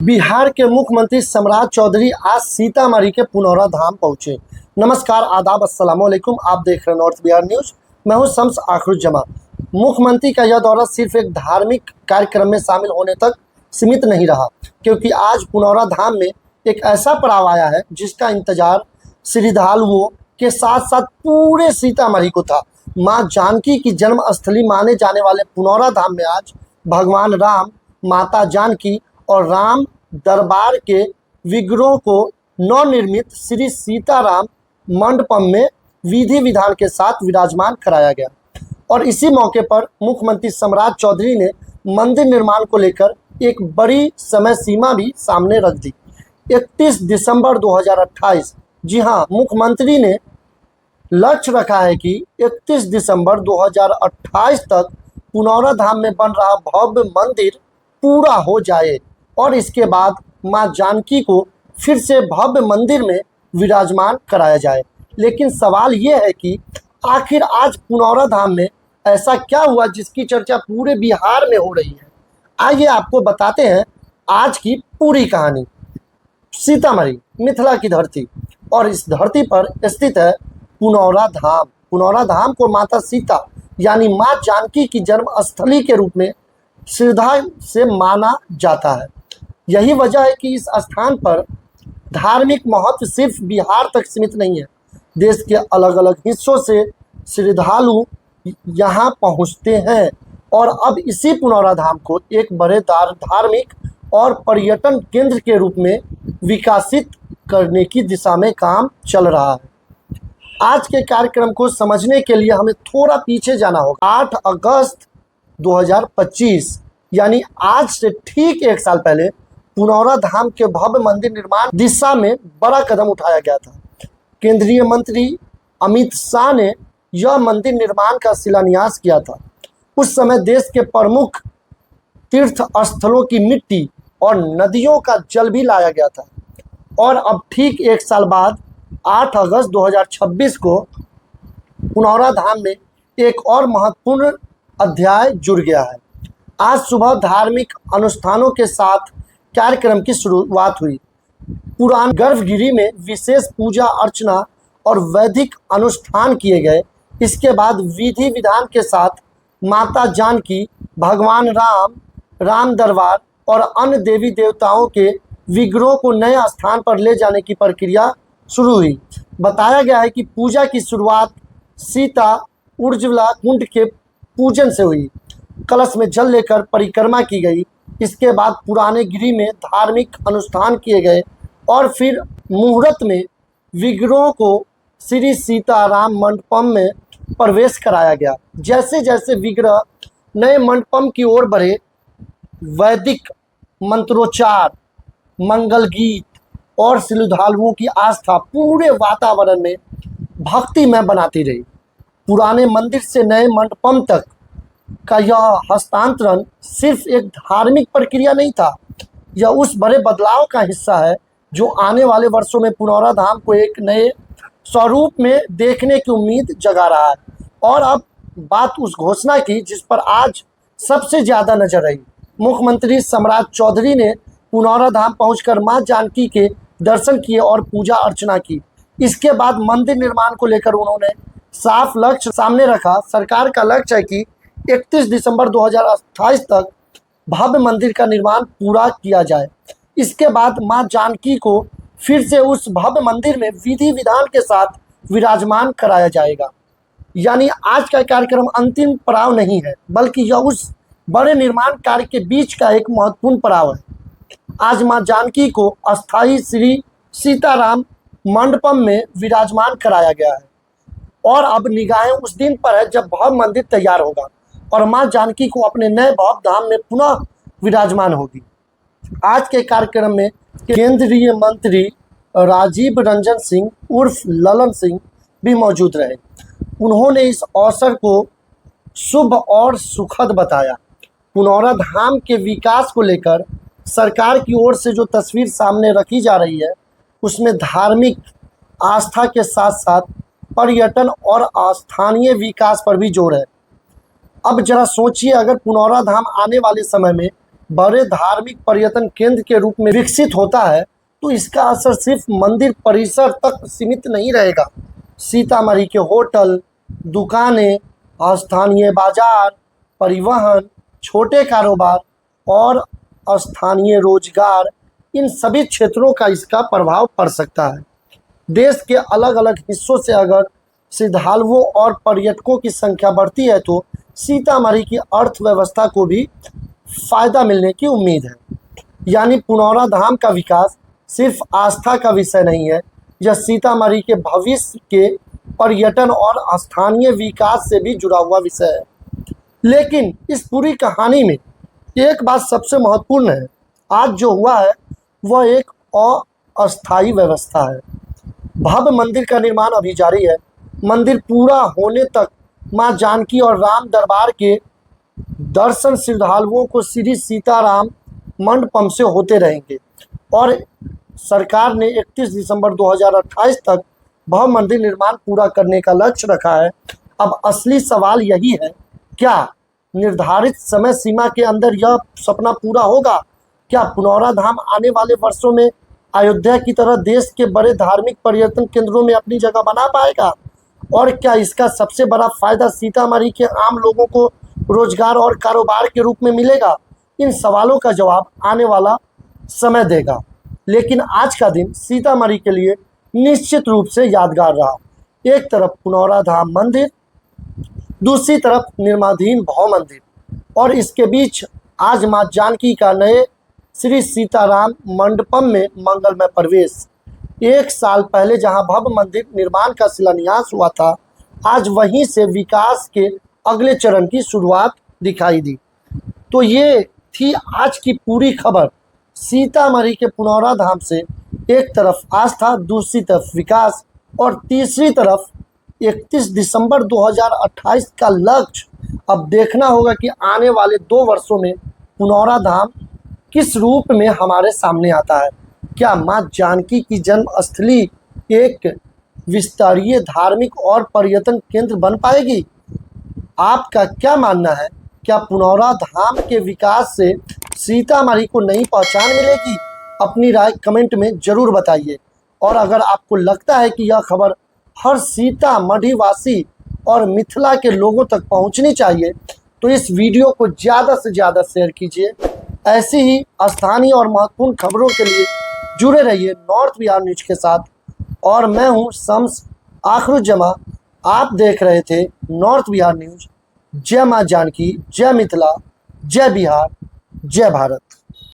बिहार के मुख्यमंत्री सम्राट चौधरी आज सीतामढ़ी के पुनौरा धाम पहुंचे। नमस्कार, आदाब, अस्सलाम वालेकुम। आप देख रहे हैं नॉर्थ बिहार न्यूज। मैं हूं शम्स आखरुज्जमा। मुख्यमंत्री का यह दौरा सिर्फ एक धार्मिक कार्यक्रम में शामिल होने तक सीमित नहीं रहा, क्योंकि आज पुनौरा धाम में एक ऐसा पड़ाव आया है जिसका इंतजार श्रद्धालुओं के साथ साथ पूरे सीतामढ़ी को था। मां जानकी की जन्मस्थली माने जाने वाले पुनौरा धाम में आज भगवान राम, माता जानकी और राम दरबार के विग्रहों को नवनिर्मित श्री सीताराम मंडपम में विधि विधान के साथ विराजमान कराया गया। और इसी मौके पर मुख्यमंत्री सम्राट चौधरी ने मंदिर निर्माण को लेकर एक बड़ी समय सीमा भी सामने रख दी, 31 दिसंबर 2028। जी हां, मुख्यमंत्री ने लक्ष्य रखा है कि 31 दिसंबर 2028 तक पुनौरा धाम में बन रहा भव्य मंदिर पूरा हो जाए और इसके बाद मां जानकी को फिर से भव्य मंदिर में विराजमान कराया जाए। लेकिन सवाल ये है कि आखिर आज पुनौरा धाम में ऐसा क्या हुआ जिसकी चर्चा पूरे बिहार में हो रही है। आइए आपको बताते हैं आज की पूरी कहानी। सीतामढ़ी मिथिला की धरती, और इस धरती पर स्थित है पुनौरा धाम। पुनौरा धाम को माता सीता यानी मां जानकी की जन्मस्थली के रूप में श्रद्धा से माना जाता है। यही वजह है कि इस स्थान पर धार्मिक महत्व सिर्फ बिहार तक सीमित नहीं है। देश के अलग अलग हिस्सों से श्रद्धालु यहाँ पहुँचते हैं और अब इसी पुनौरा धाम को एक बड़े धार्मिक और पर्यटन केंद्र के रूप में विकसित करने की दिशा में काम चल रहा है। आज के कार्यक्रम को समझने के लिए हमें थोड़ा पीछे जाना होगा। 8 अगस्त 2025 यानी आज से ठीक एक साल पहले पुनौरा धाम के भव्य मंदिर निर्माण दिशा में बड़ा कदम उठाया गया था। केंद्रीय मंत्री अमित शाह ने यह मंदिर निर्माण का शिलान्यास किया था। उस समय देश के प्रमुख तीर्थ स्थलों की मिट्टी और नदियों का जल भी लाया गया था। और अब ठीक एक साल बाद 8 अगस्त 2026 को पुनौरा धाम में एक और महत्वपूर्ण अध्याय जुड़ गया है। आज सुबह धार्मिक अनुष्ठानों के साथ कार्यक्रम की शुरुआत हुई। पुराने गर्भगृह में विशेष पूजा अर्चना और वैदिक अनुष्ठान किए गए। इसके बाद विधि विधान के साथ माता जानकी, भगवान राम, राम दरबार और अन्य देवी देवताओं के विग्रहों को नए स्थान पर ले जाने की प्रक्रिया शुरू हुई। बताया गया है कि पूजा की शुरुआत सीता उर्ज्वला कुंड के पूजन से हुई। कलश में जल लेकर परिक्रमा की गई। इसके बाद पुराने गृह में धार्मिक अनुष्ठान किए गए और फिर मुहूर्त में विग्रहों को श्री सीताराम मंडपम में प्रवेश कराया गया। जैसे जैसे विग्रह नए मंडपम की ओर बढ़े, वैदिक मंत्रोच्चार, मंगल गीत और श्रद्धालुओं की आस्था पूरे वातावरण में भक्तिमय बनाती रही। पुराने मंदिर से नए मंडपम तक का यह हस्तांतरण सिर्फ एक धार्मिक प्रक्रिया नहीं था, यह उस बड़े बदलाव का हिस्सा है जो आने वाले वर्षों में पुनौरा धाम को एक नए स्वरूप में देखने की उम्मीद जगा रहा है। और अब बात उस घोषणा की जिस पर आज सबसे ज़्यादा नजर आई। मुख्यमंत्री सम्राट चौधरी ने पुनौरा धाम पहुंचकर मां जानकी के दर्शन किए और पूजा अर्चना की। इसके बाद मंदिर निर्माण को लेकर उन्होंने साफ लक्ष्य सामने रखा। सरकार का लक्ष्य है कि 31 दिसंबर 2028 तक भव्य मंदिर का निर्माण पूरा किया जाए। इसके बाद मां जानकी को फिर से उस भव्य मंदिर में विधि विधान के साथ विराजमान कराया जाएगा। यानी आज का कार्यक्रम अंतिम पड़ाव नहीं है, बल्कि यह उस बड़े निर्माण कार्य के बीच का एक महत्वपूर्ण पड़ाव है। आज मां जानकी को अस्थायी श्री सीताराम मंडपम में विराजमान कराया गया है और अब निगाहें उस दिन पर है जब भव्य मंदिर तैयार होगा और मां जानकी को अपने नए भव्य धाम में पुनः विराजमान होगी। आज के कार्यक्रम में केंद्रीय मंत्री राजीव रंजन सिंह उर्फ ललन सिंह भी मौजूद रहे। उन्होंने इस अवसर को शुभ और सुखद बताया। पुनौरा धाम के विकास को लेकर सरकार की ओर से जो तस्वीर सामने रखी जा रही है, उसमें धार्मिक आस्था के साथ साथ पर्यटन और स्थानीय विकास पर भी जोर है। अब जरा सोचिए, अगर पुनौरा धाम आने वाले समय में बड़े धार्मिक पर्यटन केंद्र के रूप में विकसित होता है तो इसका असर सिर्फ मंदिर परिसर तक सीमित नहीं रहेगा। सीतामढ़ी के होटल, दुकानें, स्थानीय बाजार, परिवहन, छोटे कारोबार और स्थानीय रोजगार, इन सभी क्षेत्रों का इसका प्रभाव पड़ सकता है। देश के अलग अलग हिस्सों से अगर श्रद्धालुओं और पर्यटकों की संख्या बढ़ती है तो सीतामढ़ी की अर्थव्यवस्था को भी फायदा मिलने की उम्मीद है। यानी पुनौरा धाम का विकास सिर्फ आस्था का विषय नहीं है, यह सीतामढ़ी के भविष्य के पर्यटन और स्थानीय विकास से भी जुड़ा हुआ विषय है। लेकिन इस पूरी कहानी में एक बात सबसे महत्वपूर्ण है, आज जो हुआ है वह एक अस्थायी व्यवस्था है। भव्य मंदिर का निर्माण अभी जारी है। मंदिर पूरा होने तक मां जानकी और राम दरबार के दर्शन श्रद्धालुओं को श्री सीताराम मंडपम से होते रहेंगे और सरकार ने 31 दिसंबर 2028 तक भव्य मंदिर निर्माण पूरा करने का लक्ष्य रखा है। अब असली सवाल यही है, क्या निर्धारित समय सीमा के अंदर यह सपना पूरा होगा? क्या पुनौरा धाम आने वाले वर्षों में अयोध्या की तरह देश के बड़े धार्मिक पर्यटन केंद्रों में अपनी जगह बना पाएगा? और क्या इसका सबसे बड़ा फायदा सीतामढ़ी के आम लोगों को रोजगार और कारोबार के रूप में मिलेगा? इन सवालों का जवाब आने वाला समय देगा। लेकिन आज का दिन सीतामढ़ी के लिए निश्चित रूप से यादगार रहा। एक तरफ पुनौरा धाम मंदिर, दूसरी तरफ निर्माणाधीन भव्य मंदिर और इसके बीच आज मां जानकी का नए श्री सीताराम मंडपम में मंगलमय प्रवेश। एक साल पहले जहां भव्य मंदिर निर्माण का शिलान्यास हुआ था, आज वहीं से विकास के अगले चरण की शुरुआत दिखाई दी। तो ये थी आज की पूरी खबर। सीतामढ़ी के पुनौरा धाम से एक तरफ आस्था, दूसरी तरफ विकास और तीसरी तरफ 31 दिसंबर 2028 का लक्ष्य। अब देखना होगा कि आने वाले 2 वर्षों में पुनौरा धाम किस रूप में हमारे सामने आता है। क्या मां जानकी की जन्मस्थली एक विस्तारीय धार्मिक और पर्यटन केंद्र बन पाएगी? आपका क्या मानना है? क्या पुनौरा धाम के विकास से सीतामढ़ी को नई पहचान मिलेगी? अपनी राय कमेंट में जरूर बताइए। और अगर आपको लगता है कि यह खबर हर सीतामढ़ी वासी और मिथिला के लोगों तक पहुंचनी चाहिए तो इस वीडियो को ज़्यादा से ज़्यादा शेयर कीजिए। ऐसी ही स्थानीय और महत्वपूर्ण खबरों के लिए जुड़े रहिए नॉर्थ बिहार न्यूज के साथ। और मैं हूं शम्स आखरुज्जमा। आप देख रहे थे नॉर्थ बिहार न्यूज। जय मां जानकी, जय मिथिला, जय बिहार, जय भारत।